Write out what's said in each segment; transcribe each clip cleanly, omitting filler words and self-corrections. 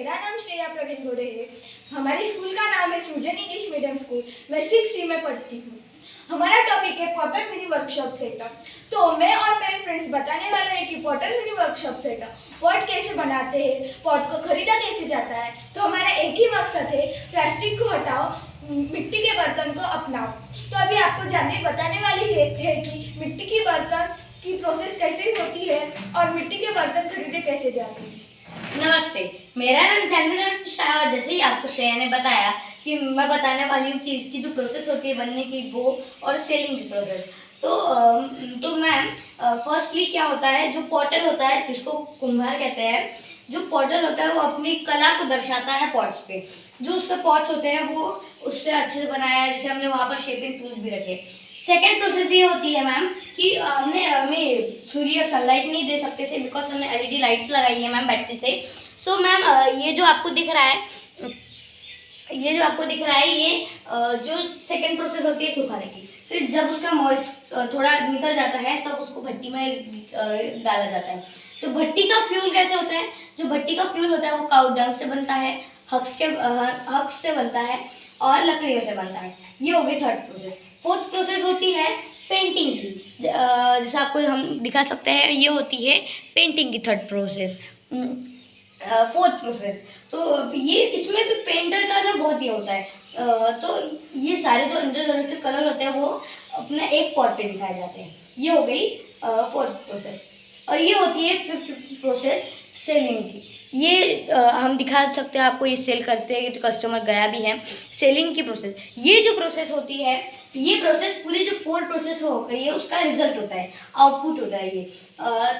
मेरा नाम श्रेया प्रवीण गोड़े है। हमारे स्कूल का नाम है सुजन इंग्लिश मीडियम स्कूल। मैं 6C में पढ़ती हूँ। हमारा टॉपिक है पॉटर मिनी वर्कशॉप सेटअप। तो मैं और मेरे फ्रेंड्स बताने वाले हैं कि Potter mini workshop setup pot कैसे बनाते हैं, पॉट को खरीदा कैसे जाता है। तो हमारा एक ही मकसद है, प्लास्टिक को हटाओ, मिट्टी के बर्तन को अपनाओ। तो अभी आपको बताने वाली है कि मिट्टी की बर्तन की प्रोसेस कैसे होती है और मिट्टी के बर्तन खरीदे कैसे जाते हैं। नमस्ते, मेरा नाम चंद्रन शाह। जैसे ही आपको श्रेया ने बताया कि मैं बताने वाली हूँ कि इसकी जो प्रोसेस होती है बनने की वो और सेलिंग की प्रोसेस। तो मैम, फर्स्टली क्या होता है, जो पॉटर होता है जिसको कुम्हार कहते हैं, जो पॉटर होता है वो अपनी कला को दर्शाता है पॉट्स पे। जो उसके पॉट्स होते हैं वो उससे अच्छे से बनाया है, जैसे हमने वहाँ पर शेपिंग टूल्स भी रखे। सेकेंड प्रोसेस ये होती है मैम कि हमें सूर्य सनलाइट नहीं दे सकते थे, बिकॉज हमने एलईडी लाइट लगाई है मैम बैटरी से। सो मैम, ये जो आपको दिख रहा है ये जो सेकेंड प्रोसेस होती है सुखाने की। फिर जब उसका मॉइस्ट थोड़ा निकल जाता है तब उसको भट्टी में डाला जाता है। तो भट्टी का फ्यूल कैसे होता है? जो भट्टी का फ्यूल होता है वो काऊ डंग से बनता है, हक्स से बनता है और लकड़ियों से बनता है। ये हो गई थर्ड प्रोसेस। फोर्थ प्रोसेस होती है पेंटिंग की। जैसे आपको हम दिखा सकते हैं, ये होती है पेंटिंग की थर्ड प्रोसेस। फोर्थ प्रोसेस तो ये इसमें भी पेंटर का ना बहुत ये होता है। तो ये सारे जो अंदर के कलर होते हैं वो अपने एक पॉट पे दिखाए जाते हैं। ये हो गई फोर्थ प्रोसेस। और ये होती है फिफ्थ प्रोसेस सेलिंग की। ये हम दिखा सकते हैं आपको, ये सेल करते हैं तो कस्टमर गया भी है। सेलिंग की प्रोसेस, ये जो प्रोसेस होती है, ये प्रोसेस पूरी जो 4 प्रोसेस हो गई है उसका रिजल्ट होता है, आउटपुट होता है ये।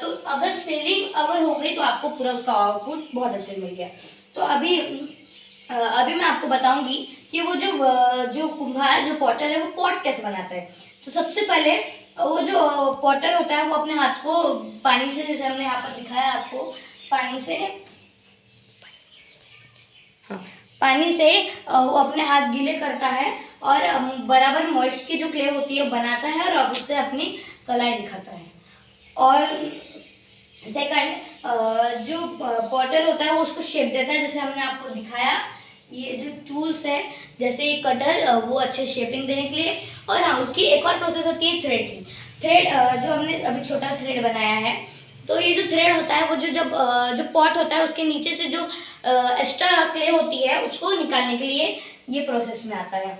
तो अगर सेलिंग हो गई तो आपको पूरा उसका आउटपुट बहुत अच्छे मिल गया। तो अभी मैं आपको बताऊंगी कि वो जो कुम्हार, जो पॉटर है, वो पॉट कैसे बनाता है। तो सबसे पहले वो जो पॉटर होता है वो अपने हाथ को पानी से, जैसे हमने यहाँ पर दिखाया आपको, पानी से वो अपने हाथ गीले करता है और बराबर मॉइस्ट की जो क्ले होती है बनाता है और अब उससे अपनी कलाई दिखाता है। और सेकंड, जो पॉटर होता है वो उसको शेप देता है, जैसे हमने आपको दिखाया। ये जो टूल्स है जैसे ये कटर, वो अच्छे शेपिंग देने के लिए। और हाँ, उसकी एक और प्रोसेस होती है थ्रेड की। थ्रेड, जो हमने अभी छोटा थ्रेड बनाया है, तो ये जो थ्रेड होता है वो जो पॉट होता है उसके नीचे से जो एक्स्ट्रा क्ले होती है उसको निकालने के लिए ये प्रोसेस में आता है।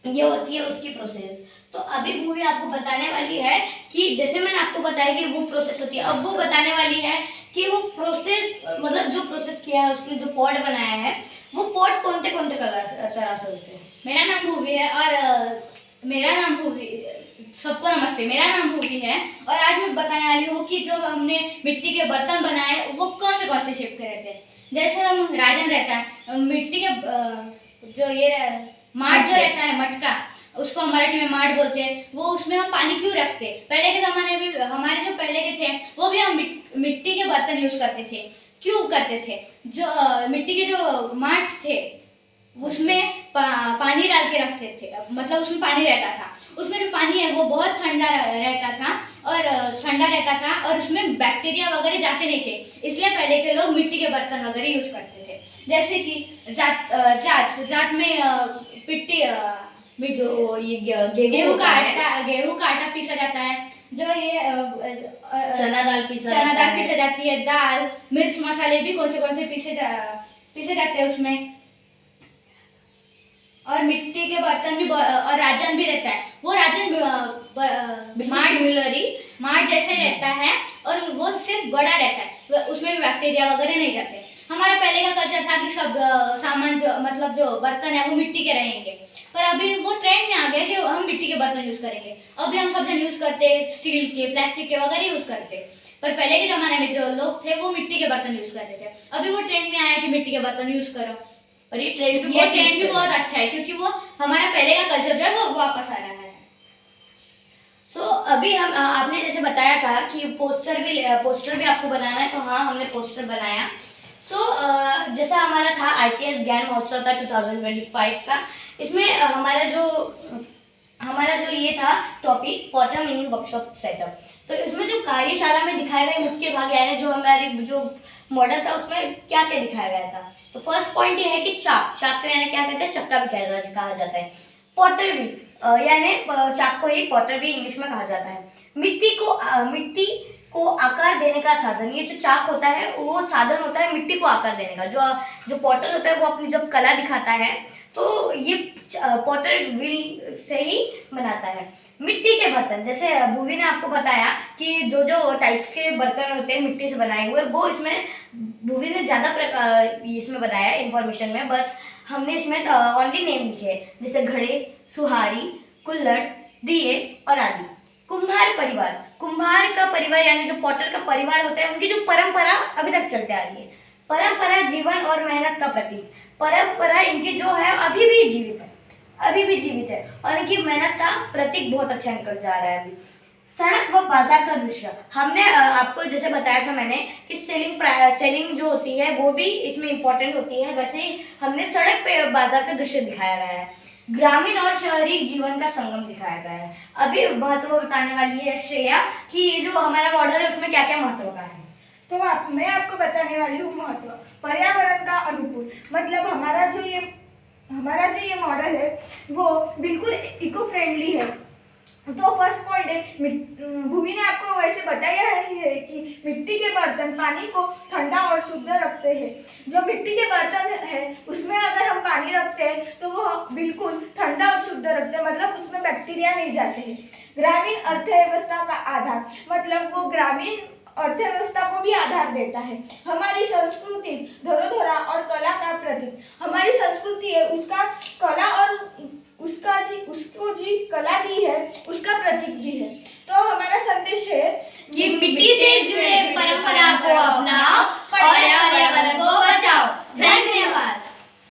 ये होती है उसकी प्रोसेस। तो अभी भूमि आपको बताने वाली है कि जैसे मैंने आपको बताया कि वो प्रोसेस होती है, अब वो बताने वाली है कि वो प्रोसेस, मतलब जो प्रोसेस किया है उसने, जो पॉट बनाया है, वो पॉट कौन से तरह से होते हैं। मेरा नाम भूवी है सबको नमस्ते, मेरा नाम भूवी है और आज मैं बताने वाली हूँ कि जो हमने मिट्टी के बर्तन बनाए वो कौन से शेप के रहते हैं। जैसे हम राजन रहता है, मिट्टी के जो ये माट जो रहता है, मटका, उसको मराठी में माट बोलते हैं। वो उसमें हम पानी क्यों रखते हैं? पहले के ज़माने में हमारे जो पहले के थे वो भी हम मिट्टी के बर्तन यूज़ करते थे। क्यों करते थे? जो मिट्टी के जो माट थे उसमें पानी डाल के रखते थे, मतलब उसमें पानी रहता था। उसमें जो पानी है वो बहुत ठंडा रहता था और उसमें बैक्टीरिया वगैरह जाते नहीं थे, इसलिए पहले के लोग मिट्टी के बर्तन वगैरह यूज़ करते थे। जैसे कि जात में पिट्टी, जो ये गेहूं का आटा पीसा जाता है, जो ये चना दाल पीसा जाती है, दाल, मिर्च मसाले भी कौन से पीसे जाते हैं उसमें। और मिट्टी के बर्तन भी, और राजन भी रहता है। वो राजन माट जैसे रहता है और वो सिर्फ बड़ा रहता है, उसमें भी बैक्टीरिया वगैरह नहीं जाते। हमारा पहले का कल्चर था कि सब सामान जो बर्तन है वो मिट्टी के रहेंगे, पर अभी वो ट्रेंड में आ गया कि हम मिट्टी के बर्तन यूज़ करेंगे। अभी हम सब जन यूज़ करते हैं स्टील के, प्लास्टिक के वगैरह यूज़ करते, पर पहले के ज़माने में जो लोग थे वो मिट्टी के बर्तन यूज़ करते थे। अभी वो ट्रेंड में आया कि मिट्टी के बर्तन यूज़ करो, और ये ट्रेंड भी बहुत अच्छा है क्योंकि वो हमारा पहले का कल्चर जो है वो वापस आ रहा है। अभी आपने जैसे बताया था कि पोस्टर भी आपको बनाना है, तो हाँ, हमने पोस्टर बनाया। जैसा हमारा था IKS ज्ञान महोत्सव था 2025 का, इसमें हमारा जो हमारा जो ये था topic Potter mini workshop setup. तो इसमें जो कार्यशाला में दिखाए गए मुख्य भाग यानी जो हमारी जो मॉडल था उसमें क्या क्या दिखाया गया था। तो फर्स्ट पॉइंट ये है कि चाक को यानी क्या कहते हैं, चक्का भी कहा जाता है। पॉटर व्हील यानी चाक को ही पॉटर व्हील इंग्लिश में कहा जाता है। मिट्टी को आकार देने का साधन, ये जो चाक होता है वो साधन होता है मिट्टी को आकार देने का। जो पॉटर होता है वो अपनी जब कला दिखाता है तो ये पॉटर व्हील से ही बनाता है। मिट्टी के बर्तन, जैसे भूवी ने आपको बताया कि जो टाइप्स के बर्तन होते हैं मिट्टी से बनाए हुए, वो इसमें भूवी ने ज़्यादा इसमें बताया इंफॉर्मेशन में, बट हमने इसमें ओनली नेम लिखे हैं, जैसे घड़े, सुहारी, कुल्हड़, दिए और आदि। कुम्हार का परिवार यानी जो पॉटर का परिवार होता है, उनकी जो परंपरा अभी तक चलते आ रही है। परंपरा जीवन और मेहनत का प्रतीक। परंपरा इनकी जो है अभी भी जीवित है और इनकी मेहनत का प्रतीक बहुत अच्छा निकल जा रहा है अभी। सड़क व बाजार का दृश्य, हमने आपको जैसे बताया था मैंने कि सेलिंग जो होती है वो भी इसमें इम्पोर्टेंट होती है, वैसे ही हमने सड़क पे बाजार का दृश्य दिखाया गया है। ग्रामीण और शहरी जीवन का संगम दिखाया गया है। अभी महत्व बताने वाली है श्रेया कि ये जो हमारा मॉडल है उसमें क्या क्या महत्व का है। तो मैं आपको बताने वाली हूँ महत्व पर्यावरण का अनुकूल। मतलब हमारा जो ये मॉडल है वो बिल्कुल इको फ्रेंडली है। तो फर्स्ट पॉइंट है, भूमि ने आपको वैसे बताया ही है कि मिट्टी के बर्तन पानी को ठंडा और शुद्ध रखते हैं। जो मिट्टी के बर्तन है उसमें अगर हम पानी रखते हैं तो वो बिल्कुल ठंडा और शुद्ध रखते हैं, मतलब उसमें बैक्टीरिया नहीं जाते हैं। ग्रामीण अर्थव्यवस्था का आधार, मतलब वो ग्रामीण अर्थव्यवस्था को भी आधार देता है। हमारी संस्कृति धरोहर और कला का प्रतीक। हमारी संस्कृति है उसका कला और उसको जी कला दी है उसका प्रतीक भी है। तो हमारा संदेश है कि मिट्टी से जुड़े परंपरा को अपना